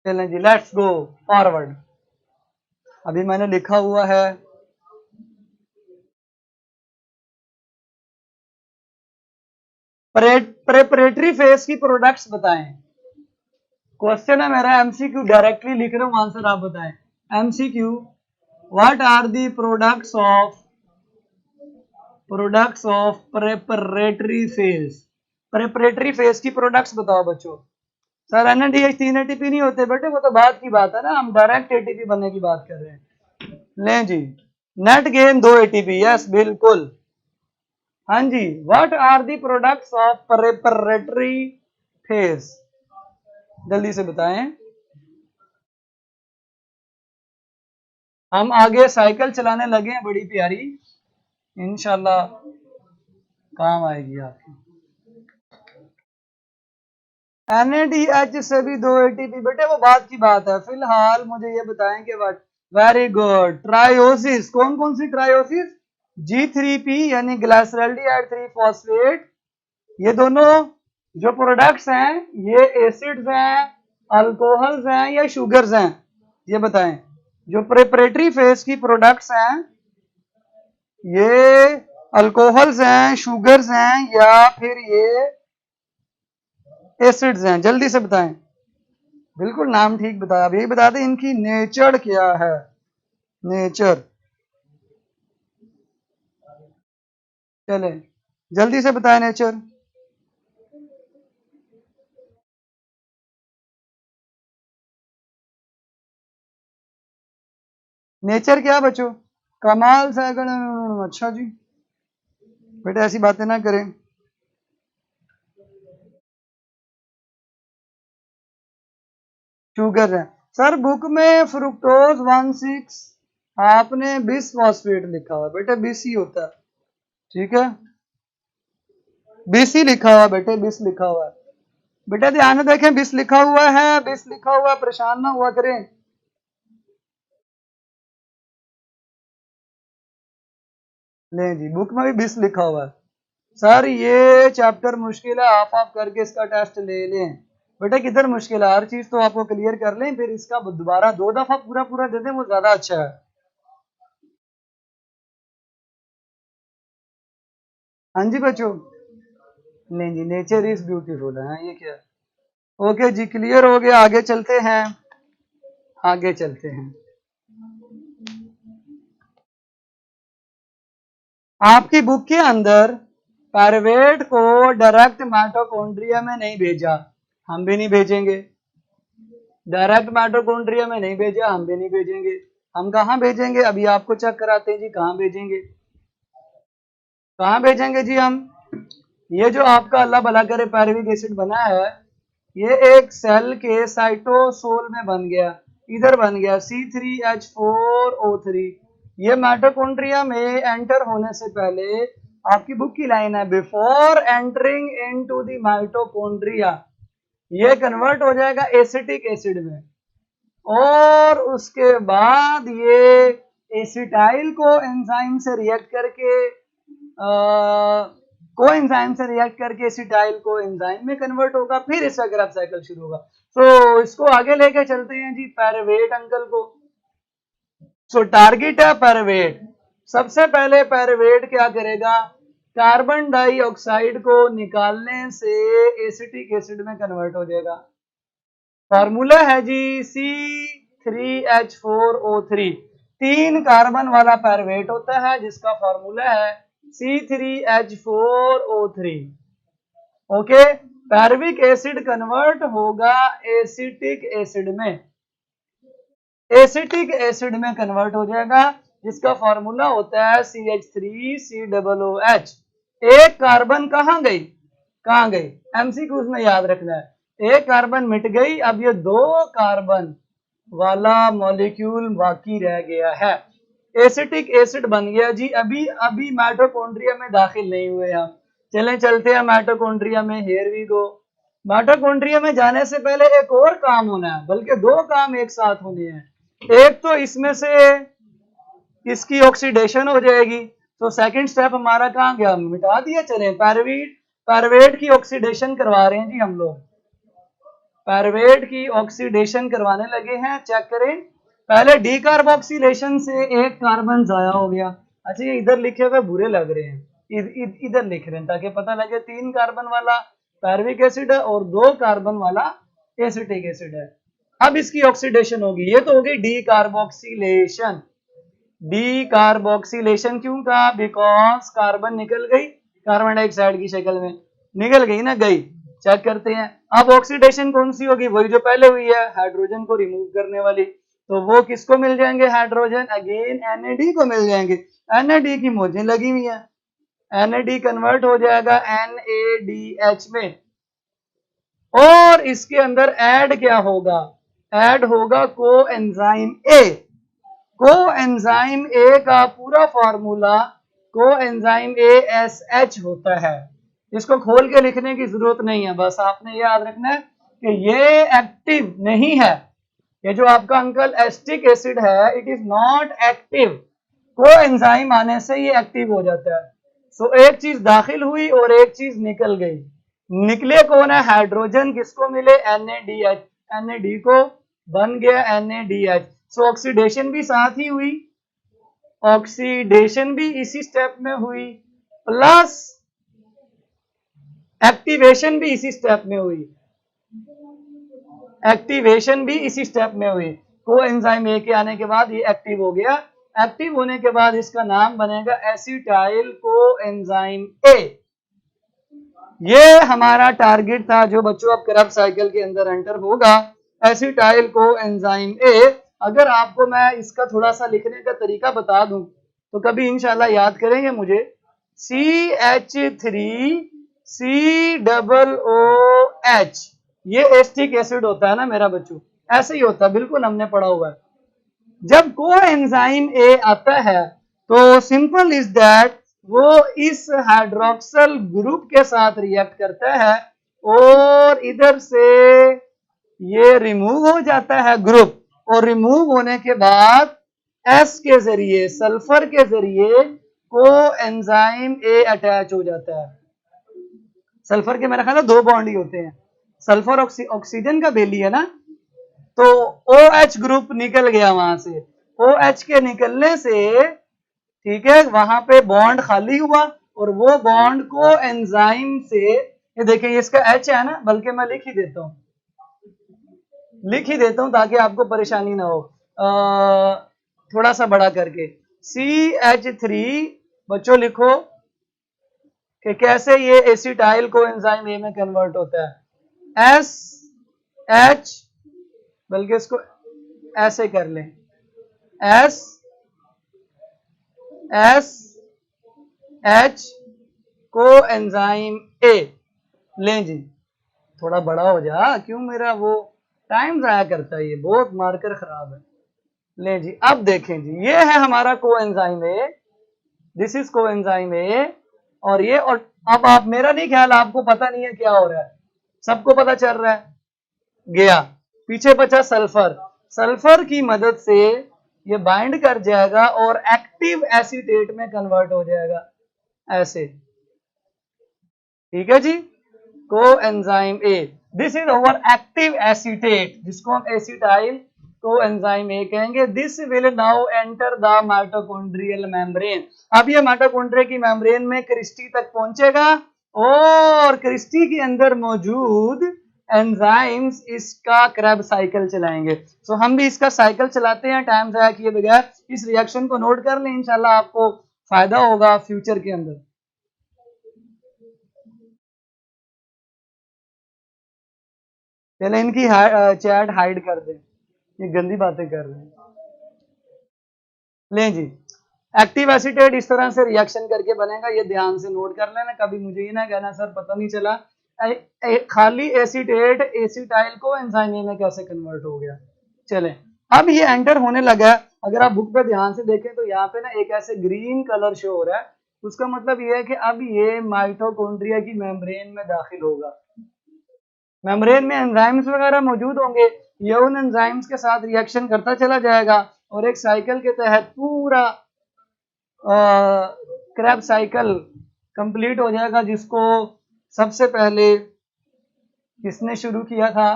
चलें जी, लेट्स गो फॉरवर्ड। अभी मैंने लिखा हुआ है प्रेपरेटरी फेज की प्रोडक्ट्स बताएं। क्वेश्चन है मेरा एमसीक्यू, डायरेक्टली लिख रहा हूं, आंसर आप बताएं। MCQ, what are the products of preparatory phase? Preparatory phase की प्रोडक्ट्स बताओ बच्चों। सर एनएडीएच 3 एटीपी नहीं होते बेटे, वो तो बात की बात है ना, हम डायरेक्ट एटीपी बनने की बात कर रहे हैं। लें जी, नेट गेन 2 एटीपी, यस बिल्कुल। हाँ जी, what are the products of preparatory phase? जल्दी से बताएं। हम आगे साइकिल चलाने लगे हैं बड़ी प्यारी, इंशाल्लाह काम आएगी आपकी। NADH से भी 2 एटीपी बेटे, वो बात की बात है। फिलहाल मुझे ये बताएं कि व्हाट, वेरी गुड, ट्रायोसिस। कौन कौन सी ट्रायोसिस? G3P यानी ग्लाइसरल्डिहाइड 3 फॉस्फेट। ये दोनों जो प्रोडक्ट्स हैं ये एसिड्स हैं, अल्कोहल्स हैं या शुगर्स हैं? ये बताएं। जो प्रेपरेटरी फेज की प्रोडक्ट्स हैं ये अल्कोहल्स हैं, शुगर्स हैं या फिर ये एसिड्स हैं? जल्दी से बताएं। बिल्कुल नाम ठीक बताया। अब यही बता दें इनकी नेचर क्या है। नेचर, चले जल्दी से बताएं नेचर। नेचर क्या बच्चों? कमाल साइकिल। अच्छा जी बेटा, ऐसी बातें ना करें। शुगर है सर, बुक में फ्रुक्टोज 1,6 आपने बिसफॉस्फेट लिखा हुआ बेटे, बिस ही होता है, ठीक है, बिस ही लिखा हुआ बेटे, बिस लिखा हुआ है बेटा, ध्यान में देखें, बिस लिखा हुआ है, बिस लिखा हुआ, परेशान ना हुआ करें। ले जी, बुक में भी बिस लिखा हुआ है। सर ये चैप्टर मुश्किल है, आप करके इसका टेस्ट ले लें बेटा। किधर मुश्किल है, हर चीज तो आपको क्लियर कर लें, फिर इसका दोबारा 2 दफा पूरा पूरा दे दें, वो ज्यादा अच्छा है। हाँ जी बच्चों, नहीं जी, नेचर इज ब्यूटीफुल है, ये क्या? ओके जी, क्लियर हो गया। आगे चलते हैं, आगे चलते हैं। आपकी बुक के अंदर पायरुवेट को डायरेक्ट माइटोकॉन्ड्रिया में नहीं भेजा, हम भी नहीं भेजेंगे। डायरेक्ट माइटोकॉन्ड्रिया में नहीं भेजा, हम भी नहीं भेजेंगे। हम कहाँ भेजेंगे? अभी आपको चेक कराते हैं जी, कहाँ भेजेंगे, कहाँ भेजेंगे जी हम। ये जो आपका अल्लाह भला करे पायरुविक एसिड बना है, ये एक सेल के साइटोसोल में बन गया, इधर बन गया C3H4O3। ये माइटोकॉन्ड्रिया में एंटर होने से पहले, आपकी बुक की लाइन है, before entering into the mitochondria, ये कन्वर्ट हो जाएगा एसिटिक एसिड में, और उसके बाद ये एसिटाइल को एंजाइम से रिएक्ट करके कोएंजाइम से रिएक्ट करके एसिटाइल को एंजाइम में कन्वर्ट होगा, फिर इसका ग्रेफ साइकिल शुरू होगा। तो इसको आगे लेके चलते हैं जी पायरुवेट अंकल को। सो टारगेट है पायरुवेट। सबसे पहले पायरुवेट क्या करेगा, कार्बन डाइऑक्साइड को निकालने से एसिटिक एसिड में कन्वर्ट हो जाएगा। फॉर्मूला है जी C3H4O3, 3 कार्बन वाला पायरुवेट होता है जिसका फॉर्मूला है C3H4O3। Okay, pyruvic acid convert होगा एसिटिक एसिड में, एसिटिक एसिड में कन्वर्ट हो जाएगा जिसका फॉर्मूला होता है CH3COOH। एक कार्बन कहाँ गई, कहाँ गई, एमसीक्यूज में याद रखना है, एक कार्बन मिट गई, अब ये 2 कार्बन वाला मॉलिक्यूल बाकी रह गया है, एसिटिक एसिड बन गया जी। अभी माइटोकॉन्ड्रिया में दाखिल नहीं हुए हम, चलें चलते हैं माइटोकॉन्ड्रिया में। Here we go. माइटोकॉन्ड्रिया में जाने से पहले एक और काम होना है, बल्कि 2 काम एक साथ होने हैं। एक तो इसमें से इसकी ऑक्सीडेशन हो जाएगी, तो सेकंड स्टेप हमारा कहाँ गया, मिटा दिया। चलें पायरुवेट की ऑक्सीडेशन करवा रहे हैं जी हम लोग, पायरुवेट की ऑक्सीडेशन करवाने लगे हैं। चेक करें, पहले डीकार्बोक्सिलेशन से एक कार्बन जाया हो गया। अच्छा, ये इधर लिखे हुए बुरे लग रहे हैं, इधर लिख रहे हैं ताकि पता लगे 3 कार्बन वाला पायरुविक एसिड है और 2 कार्बन वाला एसिटिक एसिड है। अब इसकी ऑक्सीडेशन होगी, ये तो हो गई डीकार्बोक्सिलेशन। डीकार्बोक्सिलेशन क्यों कहा, बिकॉज कार्बन निकल गई, कार्बन डाइऑक्साइड की शक्ल में निकल गई ना, गई। चेक करते हैं अब ऑक्सीडेशन कौन सी होगी, वही जो पहले हुई है, हाइड्रोजन को रिमूव करने वाली। तो वो किसको मिल जाएंगे, हाइड्रोजन, अगेन NAD को मिल जाएंगे। NAD की मौजें लगी हुई हैं, NAD कन्वर्ट हो जाएगा NADH में, और इसके अंदर ऐड क्या होगा, ऐड होगा कोएंजाइम A। कोएंजाइम A का पूरा फॉर्मूला कोएंजाइम ASH होता है, इसको खोल के लिखने की जरूरत नहीं है, बस आपने ये याद रखना है कि ये एक्टिव नहीं है। ये जो आपका अंकल एसिटिक एसिड है, it is not active, coenzyme आने से ये एक्टिव हो जाता है। सो एक चीज दाखिल हुई और एक चीज निकल गई। निकले कौन है, हाइड्रोजन, किसको मिले, NADH, NAD को बन गया NADH। सो ऑक्सीडेशन भी साथ ही हुई, ऑक्सीडेशन भी इसी स्टेप में हुई, प्लस एक्टिवेशन भी इसी स्टेप में हुई, एक्टिवेशन भी इसी स्टेप में हुई। कोएंजाइम A के आने के बाद ये एक्टिव हो गया, एक्टिव होने के बाद इसका नाम बनेगा एसिटाइल कोएंजाइम A। ये हमारा टारगेट था जो बच्चों अब क्रेब्स साइकिल के अंदर एंटर होगा, एसिटाइल कोएंजाइम A। अगर आपको मैं इसका थोड़ा सा लिखने का तरीका बता दूं तो कभी इंशाल्लाह याद करेंगे मुझे, CH3COOH, ये एसिटिक एसिड होता है ना मेरा बच्चों, ऐसे ही होता है, बिल्कुल हमने पढ़ा हुआ है। जब कोएंजाइम A आता है तो सिंपल इज दैट वो इस हाइड्रोक्सल ग्रुप के साथ रिएक्ट करता है और इधर से ये रिमूव हो जाता है ग्रुप, और रिमूव होने के बाद S के जरिए, सल्फर के जरिए कोएंजाइम A अटैच हो जाता है। सल्फर के मेरा ख्याल है 2 बॉन्ड ही होते हैं, सल्फर ऑक्सीजन का बेली है ना, तो OH ग्रुप निकल गया वहां से, OH के निकलने से, ठीक है, वहां पे बॉन्ड खाली हुआ और वो बॉन्ड को एंजाइम से, ये देखिए इसका H है ना, बल्कि मैं लिख ही देता हूं ताकि आपको परेशानी ना हो, थोड़ा सा बड़ा करके CH3 बच्चों लिखो कि कैसे ये एसिटाइल कोएंजाइम A में कन्वर्ट होता है। S H, बल्कि इसको ऐसे कर लें, S H को एंजाइम A। लें जी, थोड़ा बड़ा हो जा, क्यों मेरा वो टाइम जाया करता है, ये बहुत मार्कर खराब है। ले जी, अब देखें जी, ये है हमारा coenzyme A, this is coenzyme A, और ये, और अब आप, मेरा नहीं ख्याल, आपको पता नहीं है क्या हो रहा है, सबको पता चल रहा है, गया पीछे बचा सल्फर। सल्फर की मदद से ये बाइंड कर जाएगा और एक्टिव एसीटेट में कन्वर्ट हो जाएगा, ऐसे, ठीक है जी। Coenzyme A, this is our active acetate, जिसको हम एसिटाइल कोएंजाइम ए कहेंगे। This will now enter the mitochondrial membrane. अब ये माइटोकॉन्ड्रिया की मेम्ब्रेन में क्रिस्टी तक पहुंचेगा और क्रिस्टी के अंदर मौजूद एंजाइम्स इसका क्रैब साइकिल चलाएंगे। सो हम भी इसका साइकिल चलाते हैं टाइम जाया किए बगैर। इस रिएक्शन को नोट कर लें, इंशाल्लाह आपको फायदा होगा फ्यूचर के अंदर। चले इनकी चैट हाइड कर दें, ये गंदी बातें कर रहे हैं। लें जी, एक्टिव एसीटेट इस तरह से रिएक्शन करके बनेगा, ये ध्यान से नोट कर लेना, कभी मुझे ये ना कहना सर पता नहीं चला खाली एसीटेट एसिटाइल को एंजाइम में कैसे कन्वर्ट हो गया। चलें, अब ये एंटर होने लगा। अगर आप बुक पे ध्यान से देखें तो यहाँ पे ना एक ऐसे ग्रीन कलर शो हो रहा है, उसका मतलब ये है कि अब ये माइटोकॉन्ड्रिया की मेम्ब्रेन में दाखिल होगा। मेम्ब्रेन में एंजाइम्स वगैरह मौजूद होंगे, ये उन एंजाइम्स के साथ रिएक्शन करता चला जाएगा और एक साइकिल के तहत पूरा क्रैब साइकिल कंप्लीट हो जाएगा, जिसको सबसे पहले किसने शुरू किया था?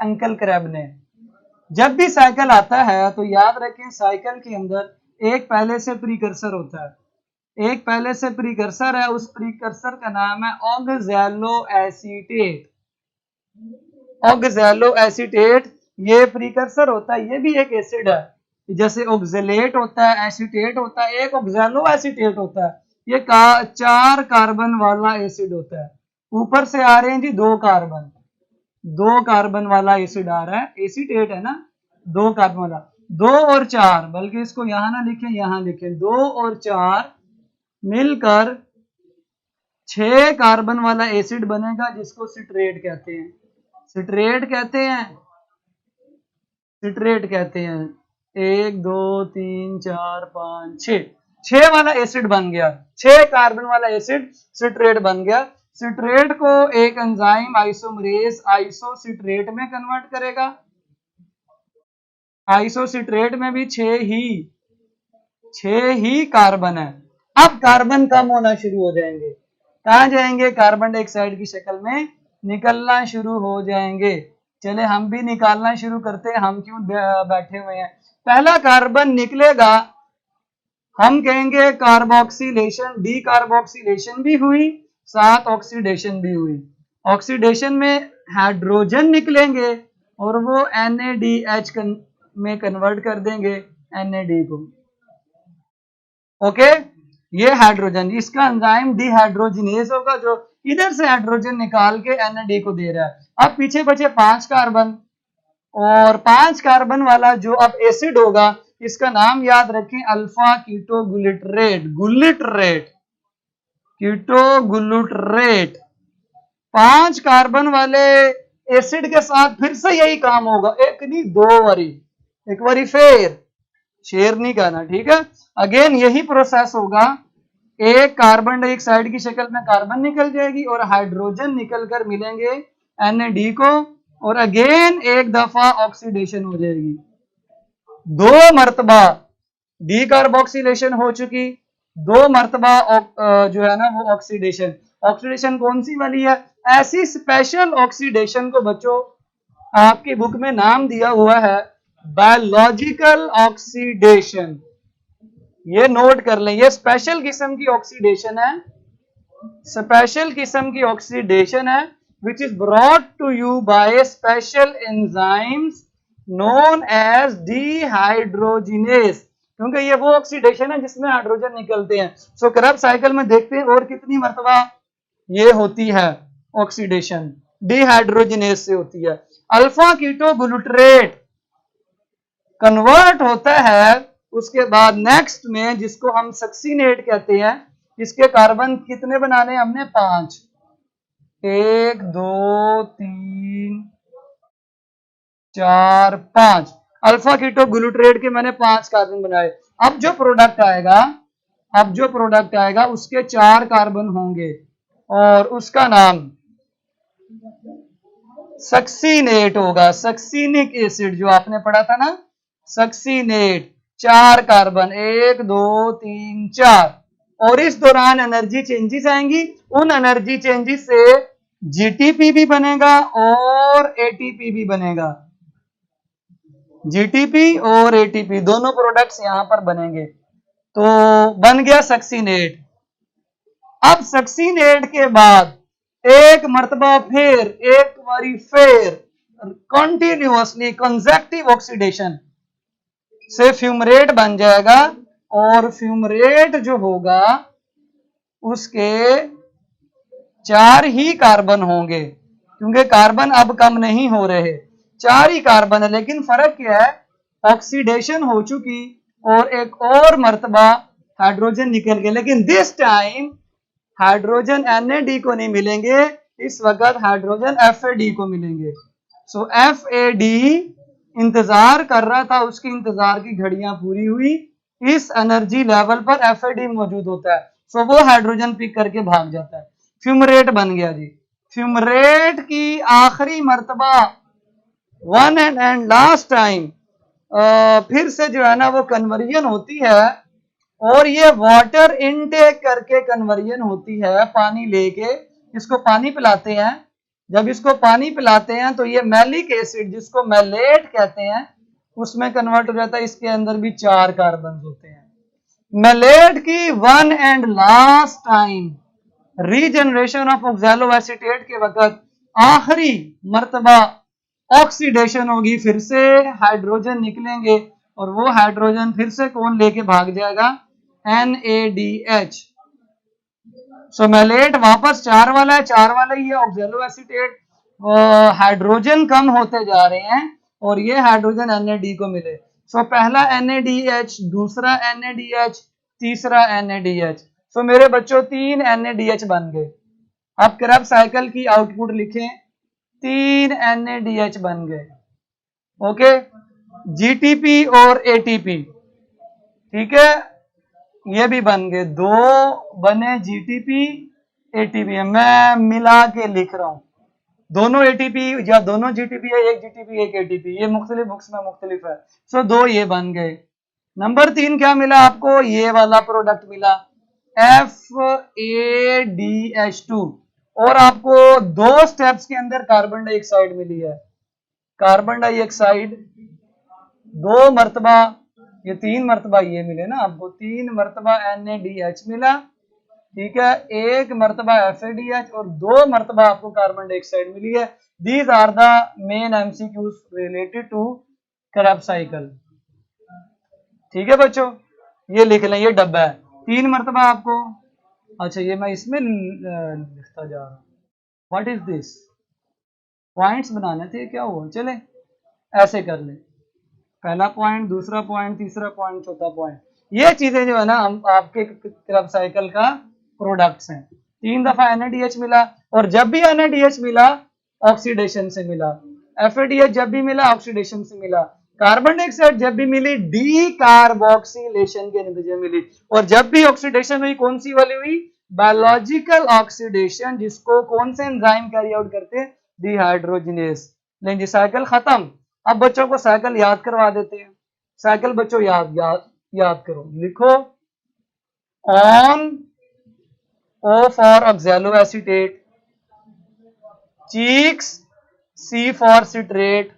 अंकल क्रैब ने। जब भी साइकिल आता है तो याद रखें साइकिल के अंदर एक पहले से प्रीकर्सर होता है, एक पहले से प्रीकर्सर है, उस प्रीकर्सर का नाम है ऑक्सैलो एसीटेट। ऑक्सैलो एसीटेट ये प्रीकर्सर होता है, ये भी एक एसिड है, जैसे ऑक्सलेट होता है, एसीटेट होता है, एक ऑक्सैलो एसीटेट होता है। ये 4 कार्बन वाला एसिड होता है। ऊपर से आ रहे हैं जी 2 कार्बन, 2 कार्बन वाला एसिड आ रहा है, एसीटेट है ना, 2 कार्बन वाला, 2 और 4, बल्कि इसको यहां ना लिखें, यहां लिखें, 2 और 4 मिलकर 6 कार्बन वाला एसिड बनेगा, जिसको सिट्रेट कहते हैं। सिट्रेट कहते हैं, सिट्रेट कहते हैं। 1 2 3 4 5 6, 6 वाला एसिड बन गया, 6 कार्बन वाला एसिड सिट्रेट बन गया। सिट्रेट को एक एंजाइम आइसोमरेज आइसोसिट्रेट में कन्वर्ट करेगा। आइसोसिट्रेट में भी 6 ही कार्बन है। अब कार्बन कम होना शुरू हो जाएंगे, कहां जाएंगे? कार्बन डाइऑक्साइड की शक्ल में निकलना शुरू हो जाएंगे। चले हम भी निकालना शुरू करते हैं, हम क्यों बैठे हुए हैं। पहला कार्बन निकलेगा, हम कहेंगे कार्बोक्सिलेशन, डी कार्बोक्सिलेशन भी हुई, साथ ऑक्सीडेशन भी हुई। ऑक्सीडेशन में हाइड्रोजन निकलेंगे और वो NADH में कन्वर्ट कर देंगे NAD को। ओके, ये हाइड्रोजन, इसका एंजाइम डिहाइड्रोजिनेज होगा, जो इधर से हाइड्रोजन निकाल के NAD को दे रहा है। अब पीछे बचे 5 कार्बन, और 5 कार्बन वाला जो अब एसिड होगा, इसका नाम याद रखें अल्फा कीटोगुलिटरेट, गुलिटरेट, कीटोगुलिटरेट। 5 कार्बन वाले एसिड के साथ फिर से यही काम होगा, एक नहीं 2 बारी, एक बारी फिर, शेर नहीं कहना, ठीक है। अगेन यही प्रोसेस होगा, एक कार्बन डाइऑक्साइड की शक्ल में कार्बन निकल जाएगी और हाइड्रोजन निकलकर मिलेंगे NAD को, और अगेन एक दफा ऑक्सीडेशन हो जाएगी। 2 मर्तबा डी कार्बोक्सिलेशन हो चुकी, 2 मर्तबा जो है ना वो ऑक्सीडेशन। ऑक्सीडेशन कौन सी वाली है? ऐसी स्पेशल ऑक्सीडेशन को बच्चों आपकी बुक में नाम दिया हुआ है बायोलॉजिकल ऑक्सीडेशन। ये नोट कर लें, ये स्पेशल किस्म की ऑक्सीडेशन है, स्पेशल किस्म की ऑक्सीडेशन है, which is brought to you by special enzymes known as dehydrogenase, क्योंकि ये वो ऑक्सीडेशन है जिसमें हाइड्रोजन निकलते हैं। सो क्रैब साइकिल में देखते हैं और कितनी मर्तबा ये होती है ऑक्सीडेशन। डिहाइड्रोजिनेज से होती है। अल्फा कीटो ग्लूटरेट कन्वर्ट होता है उसके बाद नेक्स्ट में, जिसको हम सक्सीनेट कहते हैं। इसके कार्बन कितने बनाने हैं हमने? 5, 1 2 3 4 5। अल्फा कीटो ग्लूटरेट के मैंने 5 कार्बन बनाए। अब जो प्रोडक्ट आएगा उसके 4 कार्बन होंगे और उसका नाम सक्सीनेट होगा। सक्सीनिक एसिड जो आपने पढ़ा था ना, सक्सीनेट। 4 कार्बन, 1 2 3 4। और इस दौरान एनर्जी चेंजेस आएंगी। उन एनर्जी चेंजेस से जीटीपी भी बनेगा और एटीपी भी बनेगा। जीटीपी और एटीपी दोनों प्रोडक्ट्स यहां पर बनेंगे। तो बन गया सक्सीनेट। अब सक्सीनेट के बाद एक मर्तबा फिर एक बारी फिर कंटिन्यूअसली कंसेक्टिव ऑक्सीडेशन से फ्यूमरेट बन जाएगा। और फ्यूमरेट जो होगा उसके 4 ही कार्बन होंगे, क्योंकि कार्बन अब कम नहीं हो रहे, 4 ही कार्बन है। लेकिन फर्क क्या है? ऑक्सीडेशन हो चुकी और एक और मर्तबा हाइड्रोजन निकल गए। लेकिन दिस टाइम हाइड्रोजन NAD को नहीं मिलेंगे, इस वक्त हाइड्रोजन FAD को मिलेंगे। सो FAD इंतजार कर रहा था, उसकी इंतजार की घड़ियां पूरी हुई। इस एनर्जी लेवल पर FAD मौजूद होता है, सो वो हाइड्रोजन पिक करके भाग जाता है। फ्यूमरेट बन गया जी। फ्यूमरेट की आखिरी मर्तबा वन एंड लास्ट टाइम फिर से जो है ना वो कन्वर्जन होती है, और ये वाटर इनटेक करके कन्वर्जन होती है। पानी लेके इसको पानी पिलाते हैं। जब इसको पानी पिलाते हैं तो ये मैलिक एसिड, जिसको मैलेट कहते हैं, उसमें कन्वर्ट हो जाता है। इसके अंदर भी 4 कार्बन होते हैं। मैलेट की one and last time regeneration of oxalo acetate के वक्त आखिरी मर्तबा ऑक्सीडेशन होगी, फिर से हाइड्रोजन निकलेंगे और वो हाइड्रोजन फिर से कौन लेके भाग जाएगा? NADH। सो मैलेट वापस 4 वाला है, 4 वाला ही है ऑक्सैलो एसीटेट। हाइड्रोजन कम होते जा रहे हैं और ये हाइड्रोजन NAD को मिले। सो पहला NADH, दूसरा NADH, तीसरा NADH। सो मेरे बच्चों 3 NADH बन गए। अब क्रैब साइकिल की आउटपुट लिखें, 3 NADH बन गए। ओके, GTP और ATP, ठीक है, ये भी बन गए। 2 बने GTP ATP। मैं मिला के लिख रहा हूं, दोनों ATP या दोनों GTP है, एक GTP एक ATP, ये मुख्तलिफ बुक्स में मुख्तलिफ है। सो 2 ये बन गए। नंबर 3 क्या मिला आपको? ये वाला प्रोडक्ट मिला, FADH2। और आपको 2 स्टेप्स के अंदर कार्बन डाइऑक्साइड मिली है। कार्बन डाइऑक्साइड 2 मर्तबा, ये 3 मर्तबा ये मिले ना आपको, 3 मर्तबा NADH मिला, ठीक है, 1 मर्तबा FADH और 2 मर्तबा आपको कार्बन डाइऑक्साइड मिली है। These are the main MCQs related to Krebs cycle. ठीक है बच्चों, ये लिख लें, ये डब्बा है, 3 मर्तबा आपको। अच्छा, ये मैं इसमें लिखता जा रहा हूँ। What is this? पॉइंट्स बनाने थे, क्या हुआ? चले ऐसे कर ले, पहला पॉइंट, दूसरा पॉइंट, तीसरा पॉइंट, चौथा पॉइंट। ये चीजें जो है ना हम आपके क्रैब साइकिल का प्रोडक्ट्स हैं। 3 दफा NADH मिला, और जब भी NADH मिला ऑक्सीडेशन से मिला, FADH जब भी मिला ऑक्सीडेशन से मिला, कार्बन डाइऑक्साइड जब भी मिली डीकार्बोक्सिलेशन के नतीजे मिली। और जब भी ऑक्सीडेशन हुई, कौन सी वाली हुई? बायोलॉजिकल ऑक्सीडेशन, जिसको कौन से एंजाइम कैरी आउट करते हैं? डिहाइड्रोजिनेज। लेकिन जी साइकिल खत्म। अब बच्चों को साइकिल याद करवा देते हैं। साइकिल बच्चों याद करो, लिखो, on O for oxalo acetate, cheeks C for citrate,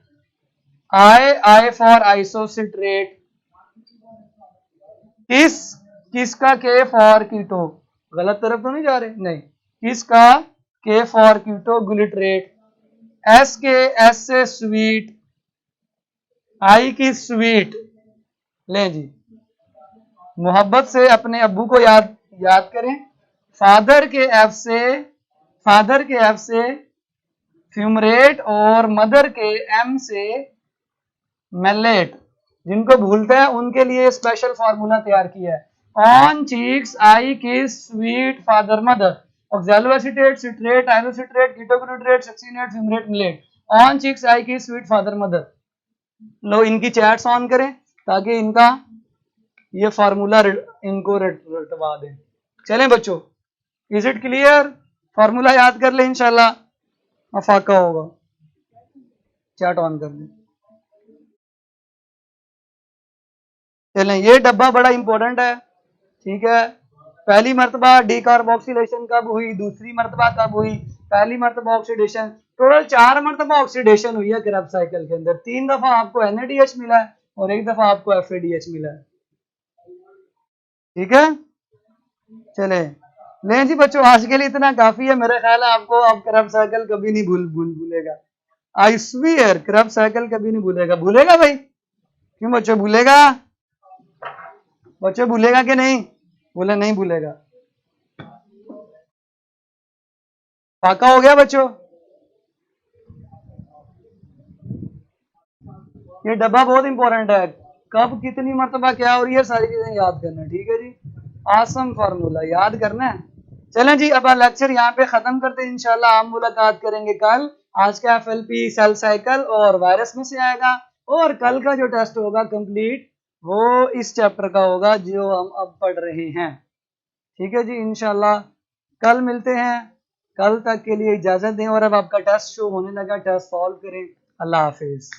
I for isocitrate, किसका K फॉर कीटो, गलत तरफ तो नहीं जा रहे? नहीं, किसका K फॉर कीटो ग्लिटरेट, S के S से स्वीट, I की स्वीट। लें जी, मोहब्बत से अपने अब्बू को याद करें। फादर के F से फ्यूमरेट और मदर के एम से मेलेट, जिनको भूलते हैं उनके लिए स्पेशल फार्मूला तैयार किया है। On cheeks I kiss sweet father mother, oxaloacetate, citrate, isocitrate, ketoglutarate, succinate, fumarate, malate. On cheeks I kiss sweet father mother. लो इनकी चैट्स ऑन करें ताकि इनका ये फार्मूला इनको रटवा दें। चलें बच्चों, इज इट क्लियर? फार्मूला याद कर ले इंशाल्लाह अफाका होगा। चैट ऑन कर दें। चलें, ये डब्बा बड़ा इंपॉर्टेंट है, ठीक है। पहली मरतबा डीकार्बोक्सिलेशन कब हुई, दूसरी मरतबा कब हुई, पहली मरतबा ऑक्सीडेशन, टोटल 4 मरतबा ऑक्सीडेशन हुई है क्रेब्स साइकिल के अंदर। 3 दफा आपको NADH मिला है और 1 दफा आपको FADH मिला है, ठीक है। चले नहीं जी बच्चों, आज के लिए इतना काफी है। मेरा ख्याल है आपको अब क्रेब्स साइकिल कभी नहीं भूलेगा। आई स्वीयर क्रेब्स साइकिल कभी नहीं भूलेगा। भूलेगा भाई? क्यों बच्चों भूलेगा? बच्चों भूलेगा कि नहीं? बोले नहीं भूलेगा। पाका हो गया बच्चों? ये डब्बा बहुत इंपॉर्टेंट है, कब कितनी मरतबा क्या हो रही है सारी चीजें याद करना, ठीक है जी। आसम फार्मूला याद करना है। चलें जी, अब लेक्चर यहाँ पे खत्म करते हैं। इंशाल्लाह हम मुलाकात करेंगे कल। आज का FLP सेल साइकिल और वायरस में से आएगा, और कल का जो टेस्ट होगा कंप्लीट वो इस चैप्टर का होगा जो हम अब पढ़ रहे हैं, ठीक है जी। इंशाल्लाह कल मिलते हैं। कल तक के लिए इजाजत दें, और अब आपका टेस्ट शो होने लगा, टेस्ट सॉल्व करें। अल्लाह हाफिज।